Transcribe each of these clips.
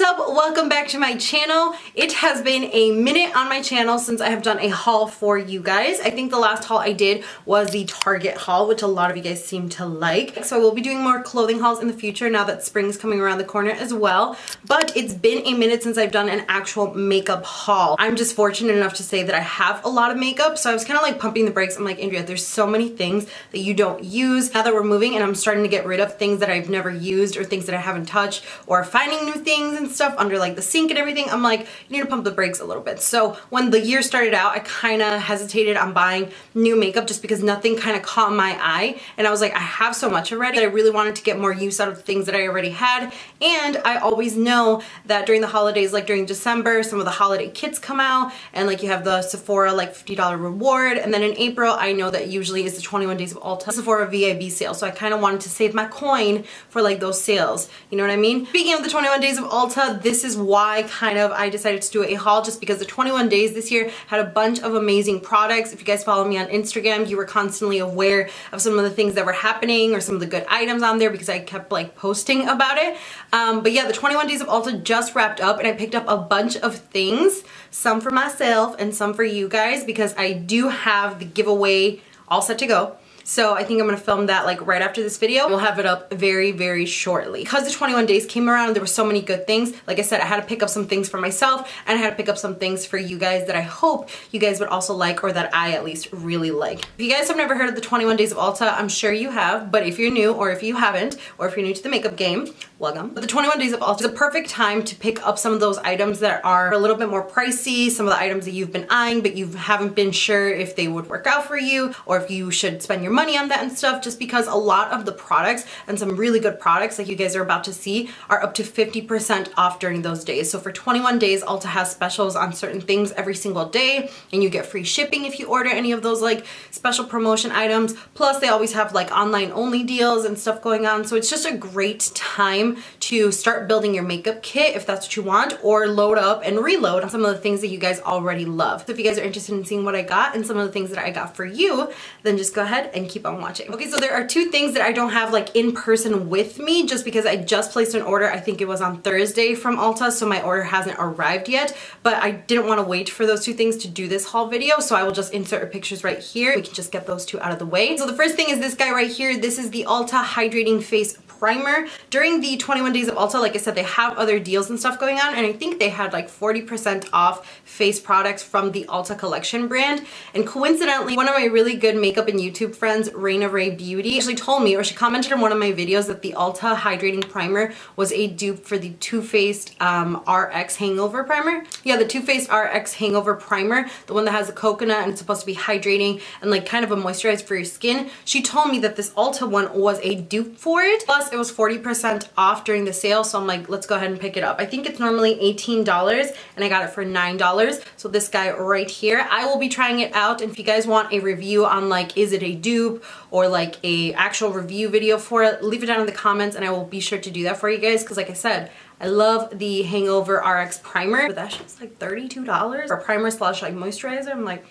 up? Welcome back to my channel. It has been a minute on my channel since I have done a haul for you guys. I think the last haul I did was the Target haul, which a lot of you guys seem to like. So I will be doing more clothing hauls in the future now that spring's coming around the corner as well. But it's been a minute since I've done an actual makeup haul. I'm just fortunate enough to say that I have a lot of makeup, so I was kind of like pumping the brakes. I'm like, Andrea, there's so many things that you don't use. Now that we're moving and I'm starting to get rid of things that I've never used or things that I haven't touched or finding new things and stuff under like the sink and everything, I'm like, you need to pump the brakes a little bit. So when the year started out, I kind of hesitated on buying new makeup just because nothing kind of caught my eye, and I was like, I have so much already that I really wanted to get more use out of the things that I already had. And I always know that during the holidays, like during December, some of the holiday kits come out and like you have the Sephora like $50 reward, and then in April I know that usually is the 21 days of Ulta Sephora VIB sale, so I kind of wanted to save my coin for like those sales, you know what I mean? Speaking of the 21 days of Ulta, this is why kind of I decided to do a haul, just because the 21 days this year had a bunch of amazing products. If you guys follow me on Instagram, you were constantly aware of some of the things that were happening or some of the good items on there because I kept like posting about it. But yeah, the 21 days of Ulta just wrapped up and I picked up a bunch of things, some for myself and some for you guys, because I do have the giveaway all set to go. So I think I'm gonna film that like right after this video. We'll have it up very, very shortly. Because the 21 days came around and there were so many good things, like I said, I had to pick up some things for myself and I had to pick up some things for you guys that I hope you guys would also like, or that I at least really like. If you guys have never heard of the 21 days of Ulta, I'm sure you have, but if you're new or if you haven't, or if you're new to the makeup game, welcome. But the 21 days of Ulta is a perfect time to pick up some of those items that are a little bit more pricey, some of the items that you've been eyeing but you haven't been sure if they would work out for you or if you should spend your money on that and stuff, just because a lot of the products and some really good products like you guys are about to see are up to 50% off during those days. So for 21 days, Ulta has specials on certain things every single day, and you get free shipping if you order any of those like special promotion items. Plus they always have like online only deals and stuff going on. So it's just a great time to start building your makeup kit if that's what you want, or load up and reload on some of the things that you guys already love. So if you guys are interested in seeing what I got and some of the things that I got for you, then just go ahead and keep on watching. Okay, so there are two things that I don't have like in person with me just because I just placed an order. I think it was on Thursday from Ulta, so my order hasn't arrived yet, but I didn't want to wait for those two things to do this haul video, so I will just insert pictures right here. We can just get those two out of the way. So the first thing is this guy right here. This is the Ulta Hydrating Face Primer. During the 21 days of Ulta, like I said, they have other deals and stuff going on, and I think they had like 40% off face products from the Ulta collection brand. And coincidentally, one of my really good makeup and YouTube friends, Raina Ray Beauty, actually told me, or she commented in one of my videos, that the Ulta Hydrating Primer was a dupe for the Too Faced RX Hangover Primer. Yeah, the Too Faced RX Hangover Primer, the one that has the coconut and it's supposed to be hydrating and like kind of a moisturizer for your skin. She told me that this Ulta one was a dupe for it. Plus it was 40% off during the sale, so I'm like, let's go ahead and pick it up. I think it's normally $18 and I got it for $9. So this guy right here, I will be trying it out, and if you guys want a review on like, is it a dupe or like a actual review video for it, leave it down in the comments and I will be sure to do that for you guys, because like I said, I love the Hangover RX Primer, but that's just like $32 for primer slash like moisturizer. I'm like,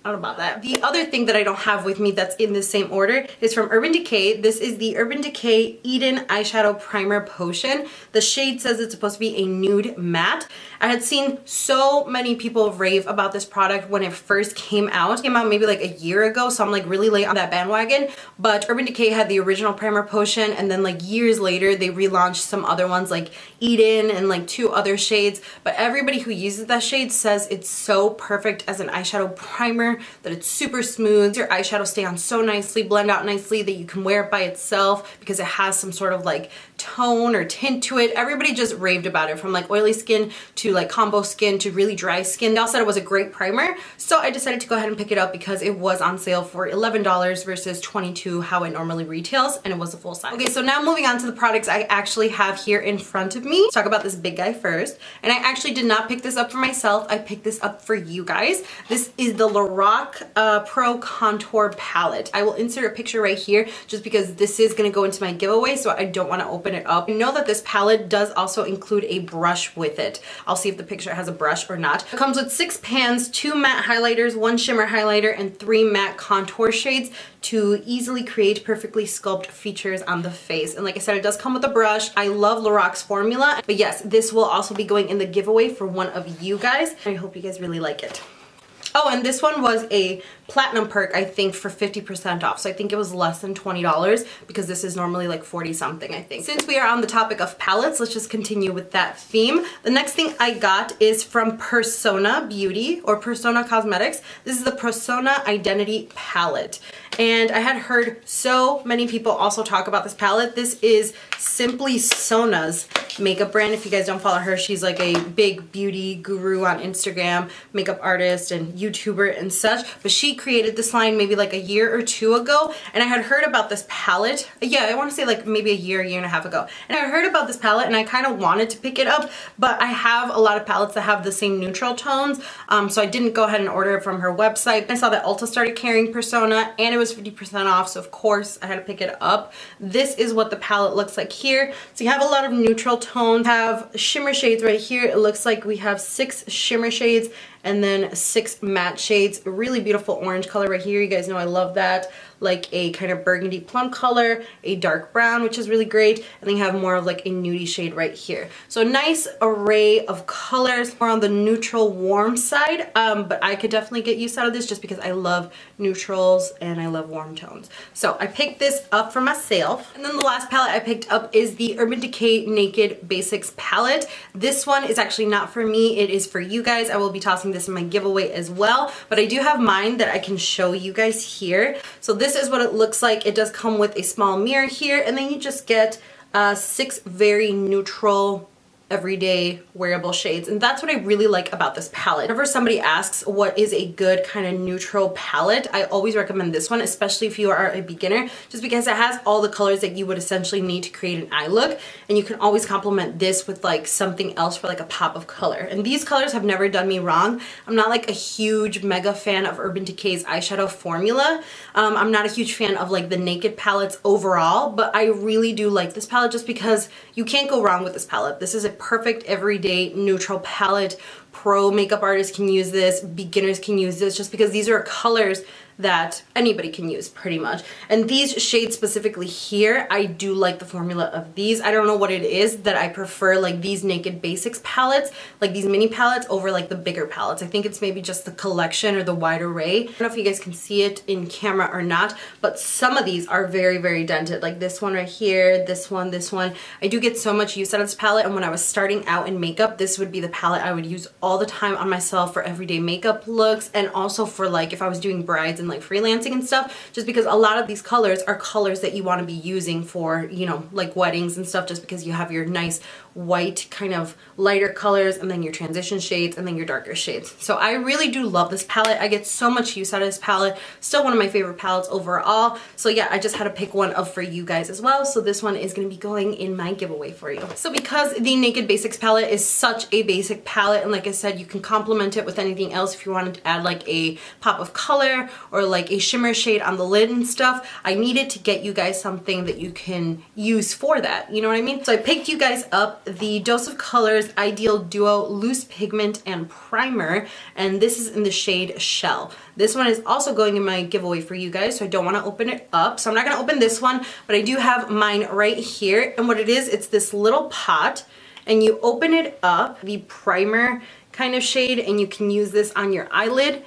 I don't know about that. The other thing that I don't have with me that's in the same order is from Urban Decay. This is the Urban Decay Eden Eyeshadow Primer Potion. The shade says it's supposed to be a nude matte. I had seen so many people rave about this product when it first came out. It came out maybe like a year ago, so I'm like really late on that bandwagon. But Urban Decay had the original primer potion, and then like years later they relaunched some other ones like Eden and like two other shades. But everybody who uses that shade says it's so perfect as an eyeshadow primer, that it's super smooth. Your eyeshadow stay on so nicely, blend out nicely, that you can wear it by itself because it has some sort of like tone or tint to it. Everybody just raved about it, from like oily skin to like combo skin to really dry skin. They all said it was a great primer, so I decided to go ahead and pick it up because it was on sale for $11 versus $22 how it normally retails, and it was a full size. Okay, so now moving on to the products I actually have here in front of me. Let's talk about this big guy first. And I actually did not pick this up for myself, I picked this up for you guys. This is the Lorac Pro Contour Palette. I will insert a picture right here just because this is going to go into my giveaway, so I don't want to open it up. I know that this palette does also include a brush with it. I'll see if the picture has a brush or not. It comes with 6 pans, 2 matte highlighters, 1 shimmer highlighter, and 3 matte contour shades to easily create perfectly sculpt features on the face. And like I said, it does come with a brush. I love Lorac's formula, but yes, this will also be going in the giveaway for one of you guys. I hope you guys really like it. Oh, and this one was a platinum perk, I think, for 50% off. So I think it was less than $20 because this is normally like 40 something, I think. Since we are on the topic of palettes, let's just continue with that theme. The next thing I got is from Persona Beauty or Persona Cosmetics. This is the Persona Identity Palette. And I had heard so many people also talk about this palette. This is Simply Sona's makeup brand. If you guys don't follow her, she's like a big beauty guru on Instagram, makeup artist and YouTuber and such. But she created this line maybe like a year or 2 ago. And I had heard about this palette. Yeah, I want to say like maybe a year and a half ago. And I heard about this palette and I kind of wanted to pick it up. But I have a lot of palettes that have the same neutral tones. So I didn't go ahead and order it from her website. I saw that Ulta started carrying Persona and it was 50% off. So of course I had to pick it up. This is what the palette looks like here. So you have a lot of neutral tones, have shimmer shades right here. It looks like we have 6 shimmer shades and then 6 matte shades. A really beautiful orange color right here. You guys know I love that. Like a kind of burgundy plum color, a dark brown, which is really great, and then you have more of like a nudie shade right here. So a nice array of colors, more on the neutral warm side, but I could definitely get use out of this just because I love neutrals and I love warm tones. So I picked this up for myself. And then the last palette I picked up is the Urban Decay Naked Basics palette. This one is actually not for me, it is for you guys. I will be tossing this in my giveaway as well, but I do have mine that I can show you guys here. So this is what it looks like. It does come with a small mirror here, and then you just get 6 very neutral everyday wearable shades, and that's what I really like about this palette. Whenever somebody asks what is a good kind of neutral palette, I always recommend this one, especially if you are a beginner, just because it has all the colors that you would essentially need to create an eye look, and you can always complement this with like something else for like a pop of color. And these colors have never done me wrong. I'm not like a huge mega fan of Urban Decay's eyeshadow formula. I'm not a huge fan of like the Naked palettes overall, but I really do like this palette just because you can't go wrong with this palette. This is a perfect everyday neutral palette. Pro makeup artists can use this, beginners can use this, just because these are colors that anybody can use pretty much. And these shades specifically here, I do like the formula of these. I don't know what it is that I prefer like these Naked Basics palettes, like these mini palettes over like the bigger palettes. I think it's maybe just the collection or the wide array. I don't know if you guys can see it in camera or not, but some of these are very, very dented. Like this one right here, this one, this one. I do get so much use out of this palette, and when I was starting out in makeup, this would be the palette I would use all the time on myself for everyday makeup looks, and also for like if I was doing brides and like freelancing and stuff, just because a lot of these colors are colors that you want to be using for, you know, like weddings and stuff, just because you have your nice white kind of lighter colors and then your transition shades and then your darker shades. So I really do love this palette. I get so much use out of this palette. Still one of my favorite palettes overall. So yeah, I just had to pick one up for you guys as well. So this one is going to be going in my giveaway for you. So because the Naked Basics palette is such a basic palette, and like I said, you can complement it with anything else if you wanted to add like a pop of color or like a shimmer shade on the lid and stuff, I needed to get you guys something that you can use for that. You know what I mean? So I picked you guys up the Dose of Colors Ideal Duo Loose Pigment and Primer, and this is in the shade Shell. This one is also going in my giveaway for you guys, so I don't want to open it up. So I'm not going to open this one, but I do have mine right here. And what it is, it's this little pot, and you open it up, the primer kind of shade, and you can use this on your eyelid.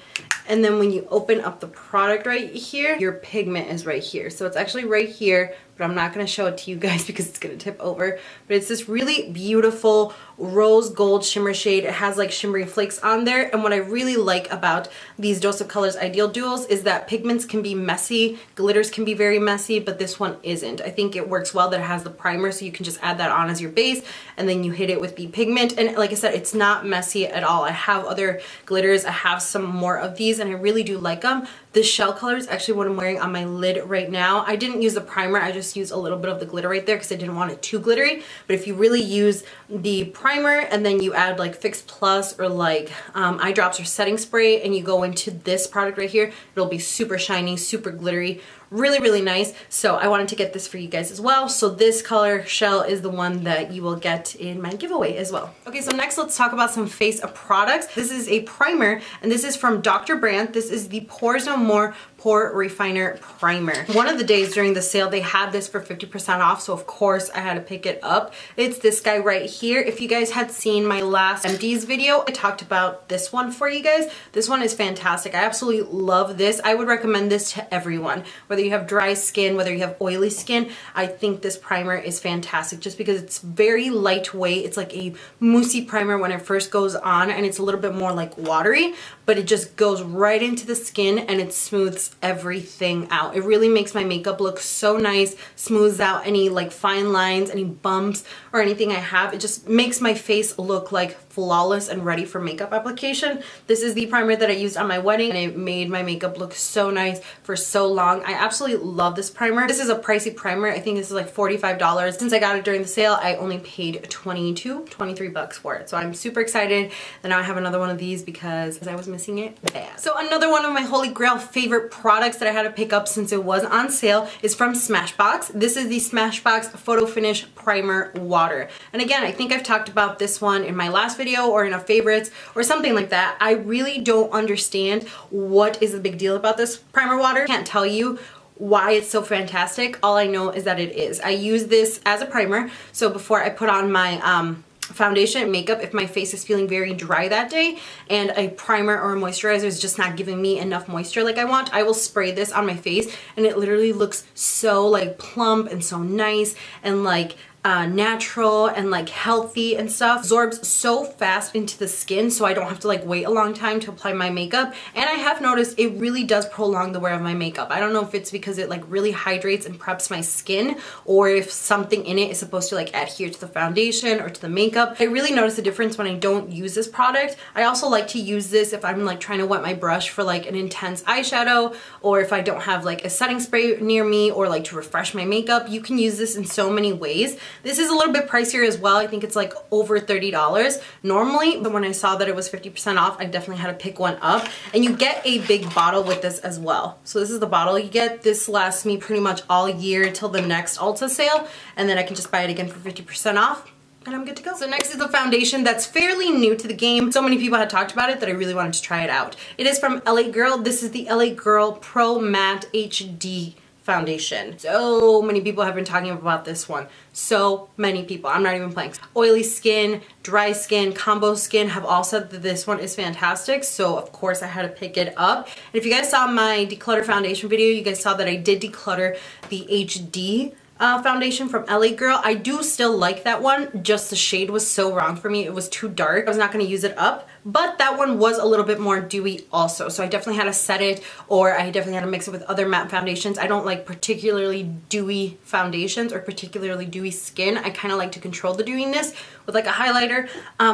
And then when you open up the product right here, your pigment is right here. So it's actually right here, but I'm not going to show it to you guys because it's going to tip over. But it's this really beautiful rose gold shimmer shade. It has like shimmery flakes on there. And what I really like about these Dose of Colors Ideal Duos is that pigments can be messy, glitters can be very messy, but this one isn't. I think it works well that it has the primer, so you can just add that on as your base and then you hit it with the pigment. And like I said, it's not messy at all. I have other glitters. I have some more of these and I really do like them, The shell color is actually what I'm wearing on my lid right now. I didn't use the primer, I just used a little bit of the glitter right there because I didn't want it too glittery. But if you really use the primer and then you add like Fix Plus or like eye drops or setting spray and you go into this product right here, it'll be super shiny, super glittery, really, really nice. So I wanted to get this for you guys as well. So this color shell is the one that you will get in my giveaway as well. Okay, so next let's talk about some face products. This is a primer and this is from Dr. Brandt. This is the Pores No More Pore Refiner Primer. One of the days during the sale, they had this for 50% off, so of course I had to pick it up. It's this guy right here. If you guys had seen my last empties video, I talked about this one for you guys. This one is fantastic. I absolutely love this. I would recommend this to everyone. Whether you have dry skin, whether you have oily skin, I think this primer is fantastic just because it's very lightweight. It's like a moussey primer when it first goes on, and it's a little bit more like watery, but it just goes right into the skin and it smooths everything out. It really makes my makeup look so nice, smooths out any like fine lines, any bumps or anything I have. It just makes my face look like flawless and ready for makeup application. This is the primer that I used on my wedding and it made my makeup look so nice for so long. I absolutely love this primer. This is a pricey primer. I think this is like $45. Since I got it during the sale, I only paid 23 bucks for it. So I'm super excited that now I have another one of these because I was missing it bad. So another one of my holy grail favorite products that I had to pick up since it was on sale is from Smashbox. This is the Smashbox Photo Finish Primer Water. And again, I think I've talked about this one in my last video or in a favorites or something like that. I really don't understand what is the big deal about this primer water. I can't tell you why it's so fantastic. All I know is that it is. I use this as a primer, so before I put on my foundation and makeup, if my face is feeling very dry that day and a primer or a moisturizer is just not giving me enough moisture like I want, I will spray this on my face and it literally looks so like plump and so nice and like natural and like healthy and stuff. Absorbs so fast into the skin so I don't have to like wait a long time to apply my makeup, and I have noticed it really does prolong the wear of my makeup. I don't know if it's because it like really hydrates and preps my skin or if something in it is supposed to like adhere to the foundation or to the makeup. I really notice the difference when I don't use this product. I also like to use this if I'm like trying to wet my brush for like an intense eyeshadow, or if I don't have like a setting spray near me, or like to refresh my makeup. You can use this in so many ways. This is a little bit pricier as well. I think it's like over $30 normally, but when I saw that it was 50% off, I definitely had to pick one up. And you get a big bottle with this as well. So this is the bottle you get. This lasts me pretty much all year till the next Ulta sale, and then I can just buy it again for 50% off. And I'm good to go. So next is the foundation that's fairly new to the game. So many people had talked about it that I really wanted to try it out. It is from LA Girl. This is the LA Girl Pro Matte HD foundation. So many people have been talking about this one. So many people. I'm not even playing. Oily skin, dry skin, combo skin have all said that this one is fantastic. So of course I had to pick it up. And if you guys saw my declutter foundation video, you guys saw that I did declutter the HD foundation from LA Girl. I do still like that one, just the shade was so wrong for me. It was too dark. I was not going to use it up, but that one was a little bit more dewy also. So I definitely had to set it, or I definitely had to mix it with other matte foundations. I don't like particularly dewy foundations or particularly dewy skin. I kind of like to control the dewiness with like a highlighter.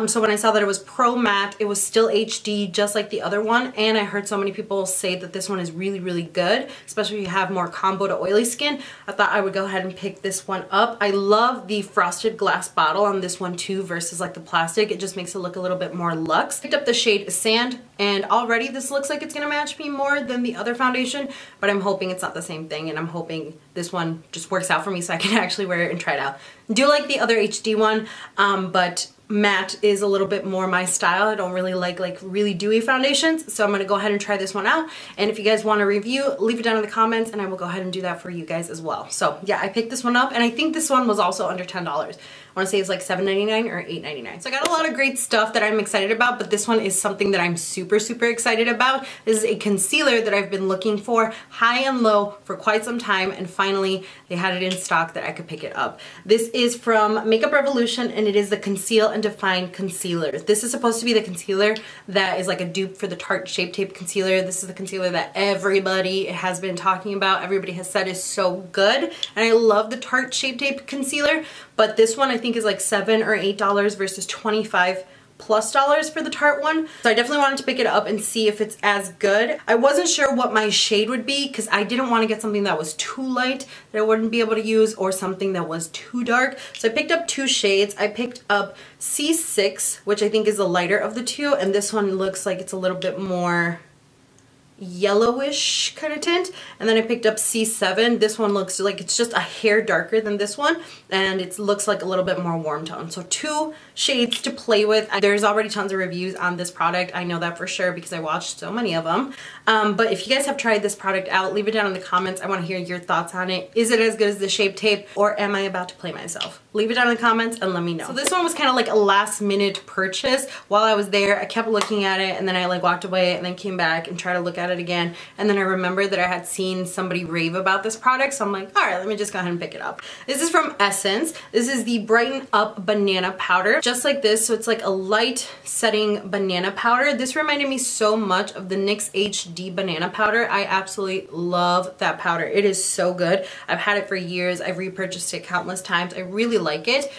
So when I saw that it was Pro Matte, it was still HD just like the other one. And I heard so many people say that this one is really, really good, especially if you have more combo to oily skin. I thought I would go ahead and pick this one up. I love the frosted glass bottle on this one too versus like the plastic. It just makes it look a little bit more luxe. Picked up the shade Sand, and already this looks like it's gonna match me more than the other foundation, but I'm hoping it's not the same thing, and I'm hoping this one just works out for me so I can actually wear it and try it out. Do like the other HD one, but matte is a little bit more my style. I don't really like really dewy foundations, so I'm gonna go ahead and try this one out. And if you guys want a review, leave it down in the comments and I will go ahead and do that for you guys as well. So yeah, I picked this one up, and I think this one was also under $10. I want to say it's like $7.99 or $8.99. So I got a lot of great stuff that I'm excited about, but this one is something that I'm super, super excited about. This is a concealer that I've been looking for high and low for quite some time, and finally they had it in stock that I could pick it up. This is from Makeup Revolution, and it is the Conceal and Define Concealer. This is supposed to be the concealer that is like a dupe for the Tarte Shape Tape Concealer. This is the concealer that everybody has been talking about. Everybody has said is so good, and I love the Tarte Shape Tape Concealer, but this one I think is like $7 or $8 versus $25 plus for the Tarte one. So I definitely wanted to pick it up and see if it's as good. I wasn't sure what my shade would be because I didn't want to get something that was too light that I wouldn't be able to use or something that was too dark. So I picked up 2 shades. I picked up C6, which I think is the lighter of the two, and this one looks like it's a little bit more yellowish kind of tint. And then I picked up C7. This one looks like it's just a hair darker than this one, and it looks like a little bit more warm tone. So 2 shades to play with. There's already tons of reviews on this product. I know that for sure because I watched so many of them. But if you guys have tried this product out, leave it down in the comments. I want to hear your thoughts on it. Is it as good as the Shape Tape, or am I about to play myself? Leave it down in the comments and let me know. So this one was kind of like a last minute purchase. While I was there, I kept looking at it, and then I like walked away and then came back and tried to look at it again. And then I remembered that I had seen somebody rave about this product. So I'm like, all right, let me just go ahead and pick it up. This is from Essence. This is the Brighten Up Banana Powder. Just like this, so it's like a light setting banana powder. This reminded me so much of the NYX HD banana powder. I absolutely love that powder. It is so good. I've had it for years. I've repurchased it countless times. I really like it.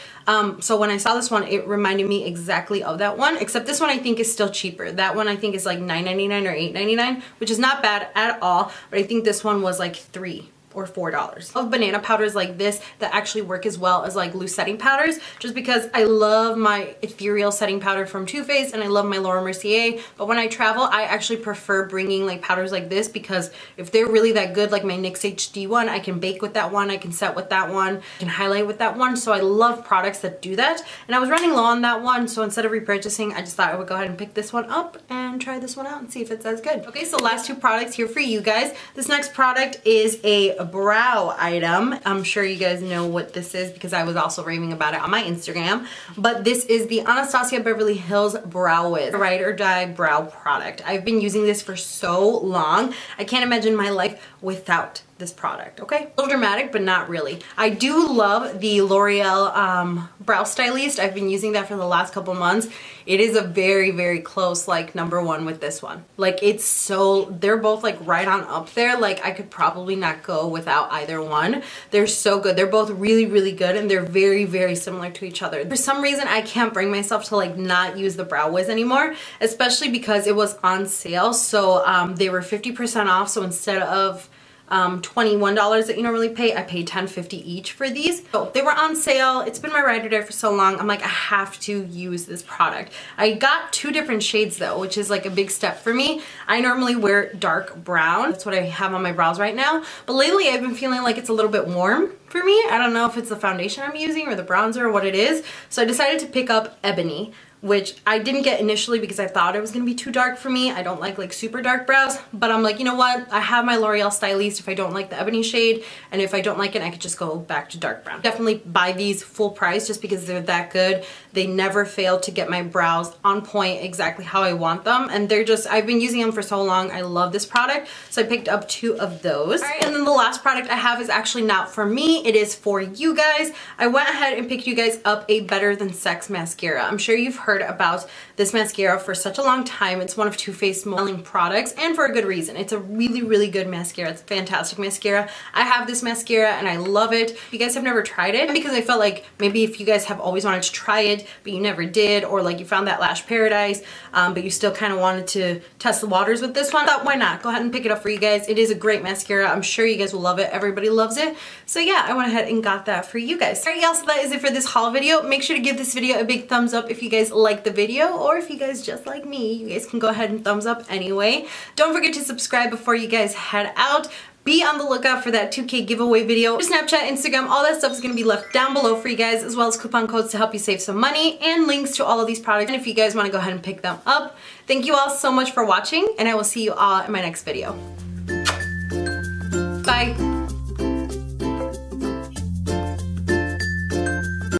So when I saw this one, it reminded me exactly of that one, except this one I think is still cheaper. That one I think is like $9.99 or $8.99, which is not bad at all, but I think this one was like $3 or $4. Of banana powders like this that actually work as well as like loose setting powders, just because I love my ethereal setting powder from Too Faced and I love my Laura Mercier, but when I travel I actually prefer bringing like powders like this because if they're really that good, like my NYX HD one, I can bake with that one, I can set with that one, I can highlight with that one. So I love products that do that, and I was running low on that one, so instead of repurchasing I just thought I would go ahead and pick this one up and try this one out and see if it's as good. Okay, so last 2 products here for you guys. This next product is a brow item. I'm sure you guys know what this is because I was also raving about it on my Instagram, but this is the Anastasia Beverly Hills Brow Wiz Ride or Die brow product. I've been using this for so long. I can't imagine my life without this product, okay? A little dramatic, but not really. I do love the L'Oreal Brow Stylist. I've been using that for the last couple months. It is a very, very close like #1 with this one. Like it's so, they're both like right on up there. Like I could probably not go without either one. They're so good. They're both really, really good, and they're very, very similar to each other. For some reason, I can't bring myself to like not use the Brow Wiz anymore, especially because it was on sale. So they were 50% off. So instead of $21 that you normally pay, I paid $10.50 each for these. So they were on sale. It's been my ride or die for so long. I'm like, I have to use this product. I got 2 different shades though, which is like a big step for me. I normally wear dark brown. That's what I have on my brows right now. But lately I've been feeling like it's a little bit warm for me. I don't know if it's the foundation I'm using or the bronzer or what it is. So I decided to pick up Ebony, which I didn't get initially because I thought it was gonna be too dark for me. I don't like super dark brows, but I'm like, you know what? I have my L'Oreal Stylist if I don't like the Ebony shade, and if I don't like it, I could just go back to dark brown. Definitely buy these full price just because they're that good. They never fail to get my brows on point exactly how I want them, and they're just, I've been using them for so long. I love this product, so I picked up 2 of those. All right, and then the last product I have is actually not for me. It is for you guys. I went ahead and picked you guys up a Better Than Sex mascara. I'm sure you've heard about this mascara for such a long time. It's one of Too Faced's most selling products, and for a good reason. It's a really, really good mascara. It's a fantastic mascara. I have this mascara and I love it. If you guys have never tried it, because I felt like maybe if you guys have always wanted to try it but you never did, or like you found that Lash Paradise but you still kind of wanted to test the waters with this one, I thought why not? Go ahead and pick it up for you guys. It is a great mascara. I'm sure you guys will love it. Everybody loves it. So yeah, I went ahead and got that for you guys. Alright y'all, so that is it for this haul video. Make sure to give this video a big thumbs up if you guys like the video, or if you guys just like me, you guys can go ahead and thumbs up anyway. Don't forget to subscribe before you guys head out. Be on the lookout for that 2K giveaway video. Snapchat, Instagram, all that stuff is going to be left down below for you guys, as well as coupon codes to help you save some money and links to all of these products. And if you guys want to go ahead and pick them up. Thank you all so much for watching, and I will see you all in my next video. Bye.